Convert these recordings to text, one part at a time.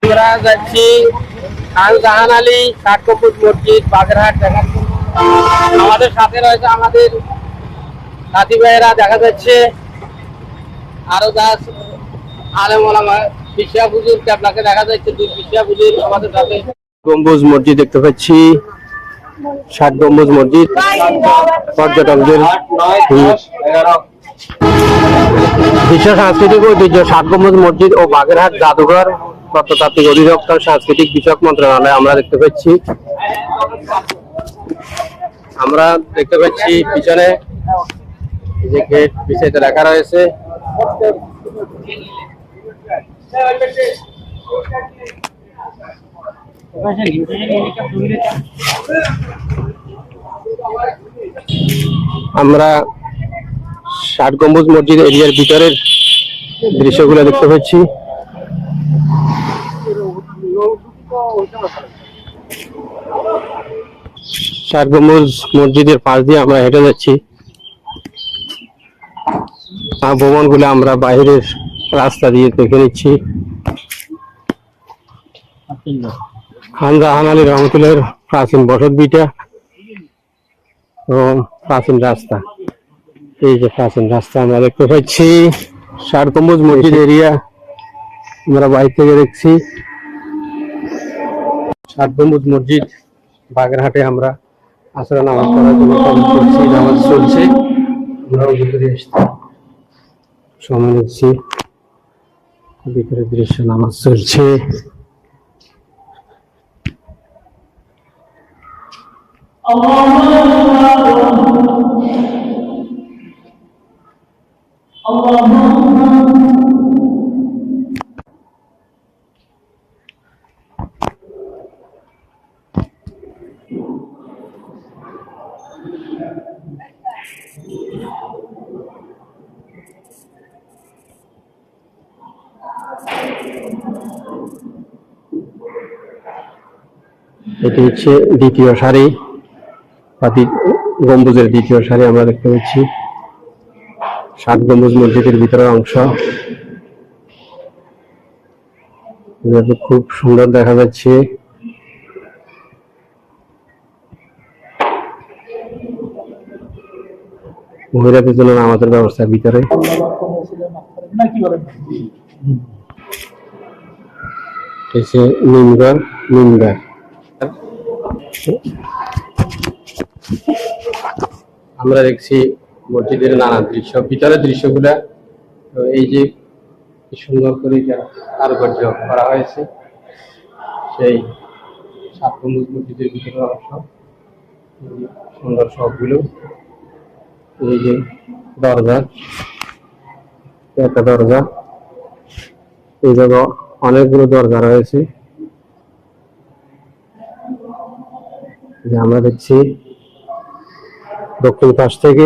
আমরা যাচ্ছি খান জাহান আলী ষাট গম্বুজ মসজিদ বাগেরহাট দেখার জন্য। আমাদের সাথে রয়েছে আমাদের সাথী ভাইয়েরা, দেখা যাচ্ছে আরো দাস আলেম ওলামা পিসিয়া হুজুর আপনাকে দেখা যাচ্ছে, দুই পিসিয়া হুজুর আমাদের সাথে। গম্বুজ মসজিদ দেখতে পাচ্ছি, ষাট গম্বুজ মসজিদ, পর্যটকদের বিশ্ব সাংস্কৃতিক ঐতিহ্য ষাট গম্বুজ মসজিদ ও বাগেরহাট জাদুঘর প্রত্নতাত্ত্বিক অধিদপ্তর সাংস্কৃতিক বিষয়ক মন্ত্রণালয় আমরা দেখতে পাচ্ছি। আমরা দেখতে পাচ্ছি পিছনে যে গেট পিছাইতে রাখা রয়েছে। আমরা ষাট গম্বুজ মসজিদ এরিয়ার ভিতরের দৃশ্যগুলো দেখতে পাচ্ছি। ষাট গম্বুজ মসজিদের পাশ দিয়ে আমরা হেঁটে যাচ্ছি। ভবনগুলো আমরা বাইরের রাস্তা দিয়ে দেখে নিচ্ছি। খান জাহান আলী রহমতুল্লাহের প্রাচীন বসত ভিটা এবং প্রাচীন রাস্তা, এই যে প্রাচীন রাস্তা আমরা দেখতে পাচ্ছি। ষাট গম্বুজ মসজিদ এরিয়া আমরা বাইরে থেকে দেখছি। ষাট গম্বুজ মসজিদ বাগেরহাটে আমরা আসলে নামাজ পড়ার জন্য করছি, নামাজ চলছে। আমরাও ভিতরে আসছি, সময় নিচ্ছি, ভিতরের দৃশ্য নামাজ চলছে। এটি হচ্ছে দ্বিতীয় সারি বা গম্বুজের দ্বিতীয় সারি আমরা দেখতে পাচ্ছি। ষাট গম্বুজ মসজিদের ভিতরের অংশ খুব সুন্দর দেখা যাচ্ছে। মহিলাদের জন্য নামাজের ব্যবস্থা ভিতরে। নিমগড় নিমগড় আমরা দেখছি মসজিদের নানা দৃশ্য, ভিতরের দৃশ্যগুলা। এই যে কি সুন্দর করে কারুকার্য করা হয়েছে, সেই ষাট গম্বুজ মসজিদের ভিতরের অংশ, সুন্দর সবগুলো। এই যে দরজা, একটা দরজা, এই জায়গায় অনেকগুলো দরজা রয়েছে। আমরা দেখছি দক্ষিণ পাশ থেকে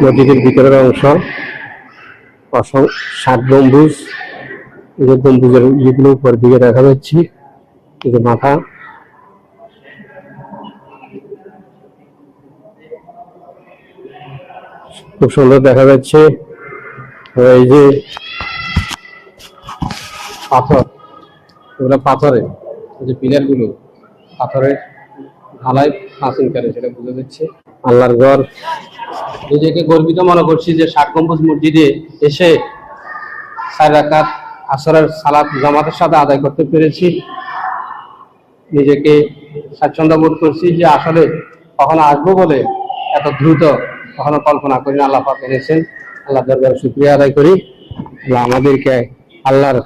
মসজিদের ভিতরের অংশ, ষাট গম্বুজ। এই যে গম্বুজের ইগুলো উপর দিকে দেখা যাচ্ছে, এই যে মাথা, খুব সুন্দর দেখা যাচ্ছে। এই যে পাথর, এগুলো পাথরের যে পিলার গুলো পাথরের ঢালাই প্রাচীন কালে, সেটা বোঝা যাচ্ছে। আল্লাহর ঘর, নিজেকে গর্বিত মনে করছি যে ষাট গম্বুজ মসজিদে এসে 4 রাকাত আসরের সালাত জামাতের সাথে আদায় করতে পেরেছি। নিজেকে স্বাচ্ছন্দ্য বোধ করছি যে আসলে কখনো আসবো বলে এত দ্রুত কখনো কল্পনা করি না। আল্লাহ পাক এনেছেন, আল্লাহ দরবারে শুকরিয়া আদায় করি। আমাদেরকে আল্লাহর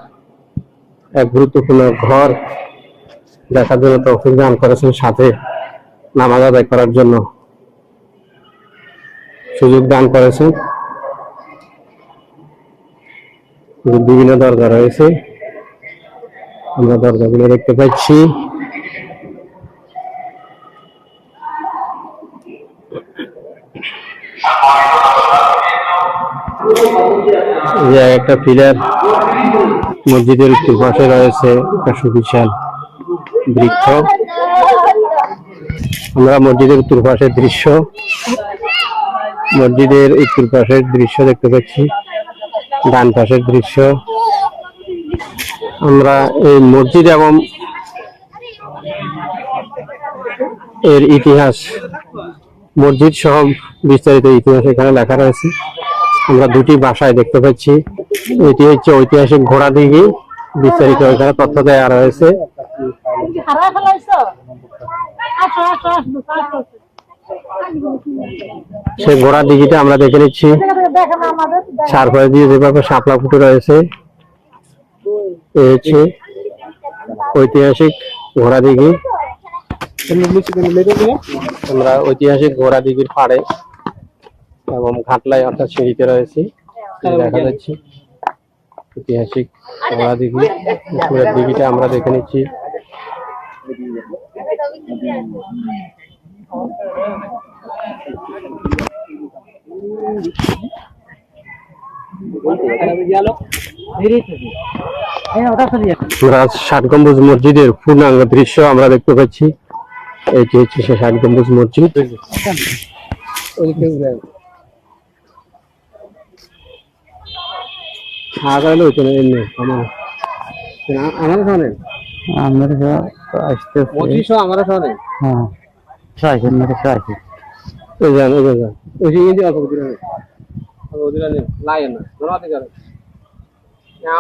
এক গুরুত্বপূর্ণ ঘর দেখার জন্য তৌফিক দান করেছেন, সাথে নামাজ আদায় করার জন্য সুযোগ দান করেছেন। বিভিন্ন দরজা রয়েছে, আমরা দরজাগুলো দেখতে পাচ্ছি। একটা পিলার, মসজিদের উত্তর পাশে রয়েছে একটা সুবিশাল বৃক্ষ। আমরা মসজিদের উত্তর পাশের দৃশ্য, মসজিদের উত্তর পাশের দৃশ্য দেখতে পাচ্ছি, ডান পাশের দৃশ্য। আমরা এই মসজিদ এবং এর ইতিহাস, মসজিদ সহ বিস্তারিত ইতিহাস এখানে লেখা রয়েছে। আমরা দুটি ভাষায় দেখতে পাচ্ছি। এটি হচ্ছে ঐতিহাসিক ঘোড়া দিঘি, বিস্তারিত এখানে তথ্য দেওয়া রয়েছে। সে ঘোড়া দিঘিটা আমরা দেখে নিচ্ছি। চারপাশ দিয়ে যেভাবে শাপলা ফুটে রয়েছে, এ হচ্ছে ঐতিহাসিক ঘোড়া দিঘি। আমরা ঐতিহাসিক ঘোড়া দিঘির পাড়ে এবং ঘাটলায় অর্থাৎ সিঁড়িতে রয়েছে, দেখা যাচ্ছে ঐতিহাসিক ঘোড়া দিঘি। উপরের দিঘিটা আমরা দেখে নিচ্ছি। ষাট গম্বুজ মসজিদের পূর্ণাঙ্গ দৃশ্য আমরা দেখতে পাচ্ছি। এটি হচ্ছে সে ষাট গম্বুজ মসজিদ।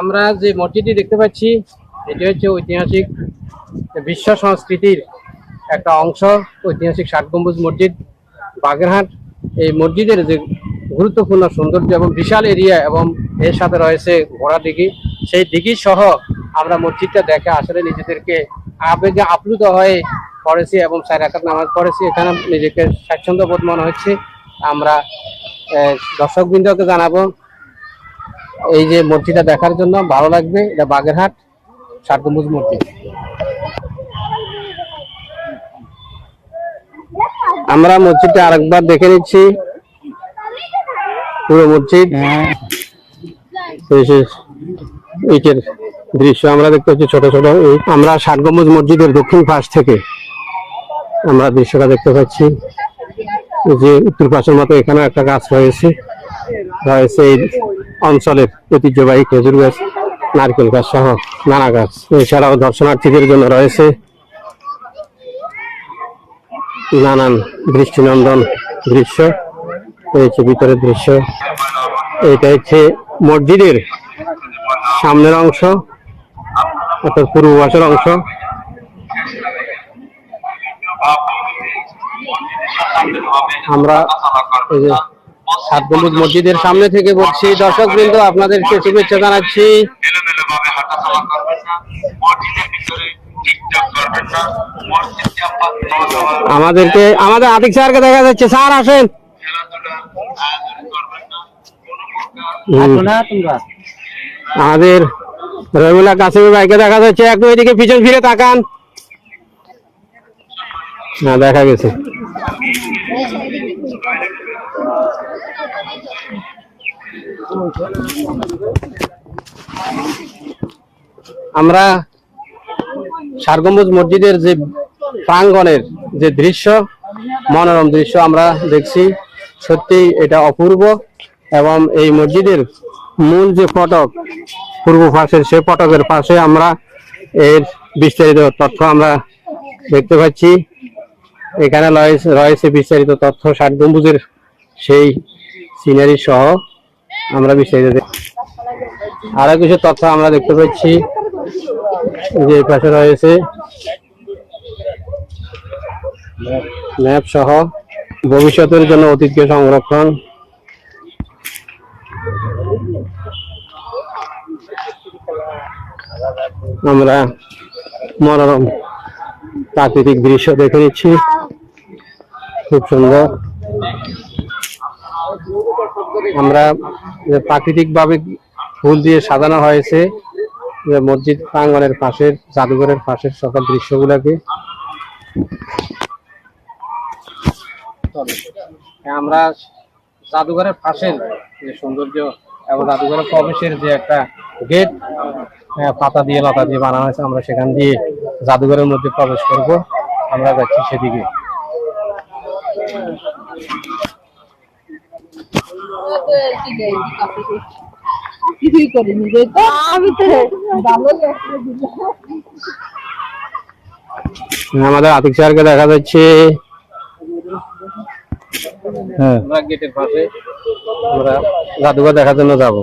আমরা যে মসজিদটি দেখতে পাচ্ছি এটি হচ্ছে ঐতিহাসিক বিশ্ব সংস্কৃতির একটা অংশ, ঐতিহাসিক ষাট গম্বুজ মসজিদ বাগেরহাট। এই মসজিদের যে গুরুত্বপূর্ণ সৌন্দর্য এবং বিশাল এরিয়া এবং এর সাথে রয়েছে ঘোড়া দিঘি, সেই দিঘি সহ আমরা মসজিদটা দেখে আসলে নিজেদেরকে আবেগে আপ্লুত হয়ে পড়েছি এবং 4 রাকাত নামাজ পড়েছি। এখানে নিজেকে স্বাচ্ছন্দ্য বোধ মনে হচ্ছে। আমরা দর্শকবৃন্দকে জানাবো এই যে মসজিদটা দেখার জন্য, ভালো লাগবে। এটা বাগেরহাট ষাট গম্বুজ মসজিদ। আমরা মসজিদটা আরেকবার দেখে নিচ্ছি, পুরো মসজিদ ইটের দৃশ্য আমরা দেখতে পাচ্ছি ছোট ছোট। আমরা ষাট গম্বুজ মসজিদের দক্ষিণ পাশ থেকে আমরা দৃশ্যটা দেখতে পাচ্ছি যে উত্তর পাশের মতো এখানে একটা গাছ রয়েছে এই অঞ্চলের ঐতিহ্যবাহী খেজুর গাছ, নারকেল গাছ সহ নানা গাছ। এছাড়াও দর্শনার্থীদের জন্য রয়েছে নানান দৃষ্টিনন্দন দৃশ্য। এই হচ্ছে ভিতরের দৃশ্য। এটা হচ্ছে মসজিদের সামনের অংশ অর্থাৎ পূর্ব পাশের অংশ। আমরা এই যে ষাট গম্বুজ মসজিদের সামনে থেকে বলছি। দর্শকবৃন্দ, আপনাদেরকে শুভেচ্ছা জানাচ্ছি। আমাদের আতিক স্যারকে দেখা যাচ্ছে। স্যার আসেন। আমাদের রবিউল্লাহ কাসিমের ভাইকে দেখা যাচ্ছে। একটু এদিকে পিছন ফিরে তাকান। না, দেখা গেছে। আমরা ষাট গম্বুজ মসজিদের যে প্রাঙ্গণের যে দৃশ্য, মনোরম দৃশ্য আমরা দেখছি। সত্যি এটা অপূর্ব। এবং এই মসজিদের মূল যে ফটক পূর্ব পাশের, সে ফটকের পাশে আমরা এর বিস্তারিত তথ্য আমরা দেখতে পাচ্ছি। এখানে রয়েছে বিস্তারিত তথ্য, ষাট গম্বুজের সেই সিনারি সহ আমরা বিস্তারিত। আরো কিছু তথ্য আমরা দেখতে পাচ্ছি যে পাশে রয়েছে ম্যাপ সহ ভবিষ্যতের জন্য ঐতিহ্য সংরক্ষণ। আমরা মনোরম প্রাকৃতিক দৃশ্য দেখে নিচ্ছি, খুব সুন্দর। আমরা প্রাকৃতিক ভাবে ফুল দিয়ে সাজানো হয়েছে মসজিদ প্রাঙ্গণের পাশের, জাদুঘরের পাশের সকল দৃশ্যগুলোকে। আমরা জাদুঘরের পাশের যে সৌন্দর্য এবং জাদুঘরের প্রবেশের যে একটা গেট পাতা দিয়ে লতা দিয়ে বানানো হয়েছে, আমরা সেখান দিয়ে জাদুঘরের মধ্যে প্রবেশ করব। আমরা যাচ্ছি সেদিকে। কিছুই করিনি রে তো ভিতরে ভালো আমাদের আতিক স্যারকে দেখা যাচ্ছে। হ্যাঁ, আমরা গেটের পাশে আমরা জাদুঘর দেখার জন্য যাব।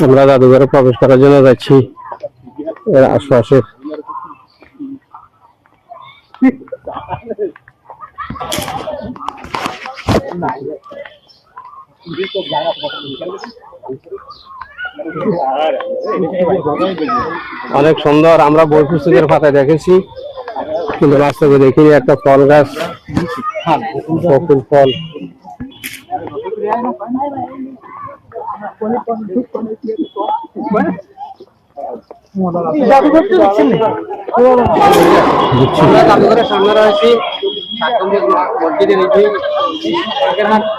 আমরা জাদুঘরে প্রবেশ করার জন্য যাচ্ছি। এর আশপাশে অনেক সুন্দর। আমরা বই পুস্তকের পাতায় দেখেছি, কিন্তু বাস্তবে দেখিনি। একটা ফল গাছ, বকুল ফল। জাদুঘরের সামনে রয়েছি,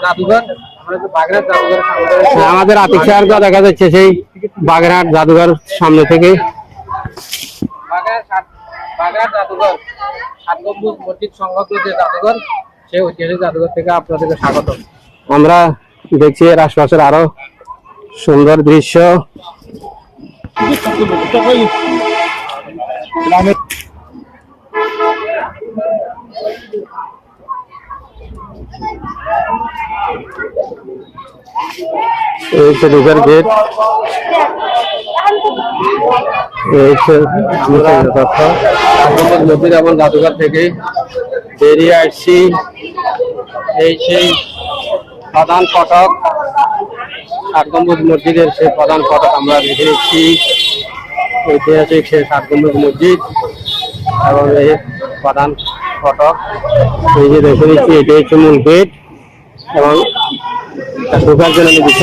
জাদুঘর। আমাদের আতিক স্যারকে দেখা যাচ্ছে সেই বাগেরহাট জাদুঘর সামনে থেকে। বাগেরহাট জাদুঘর, 7 গম্বুজ মসজিদ সংলগ্ন যে জাদুঘর, সেই ঐতিহাসিক জাদুঘর থেকে আপনাদেরকে স্বাগত। আমরা দেখছি এর আশপাশের আরো সুন্দর দৃশ্য। এই হচ্ছে ঢোকার গেট। মসজিদ এবং জাদুঘর থেকে বেরিয়ে আসছি। এই সেই প্রধান ফটক, 7 গম্বুজ মসজিদের সেই প্রধান ফটক আমরা দেখে নিচ্ছি। ঐতিহাসিক সেই 7 গম্বুজ মসজিদ এবং এই প্রধান ফটক এই যে দেখে নিচ্ছি। এটাই হচ্ছে মূল গেট এবং ঢোকার জন্য নির্দিষ্ট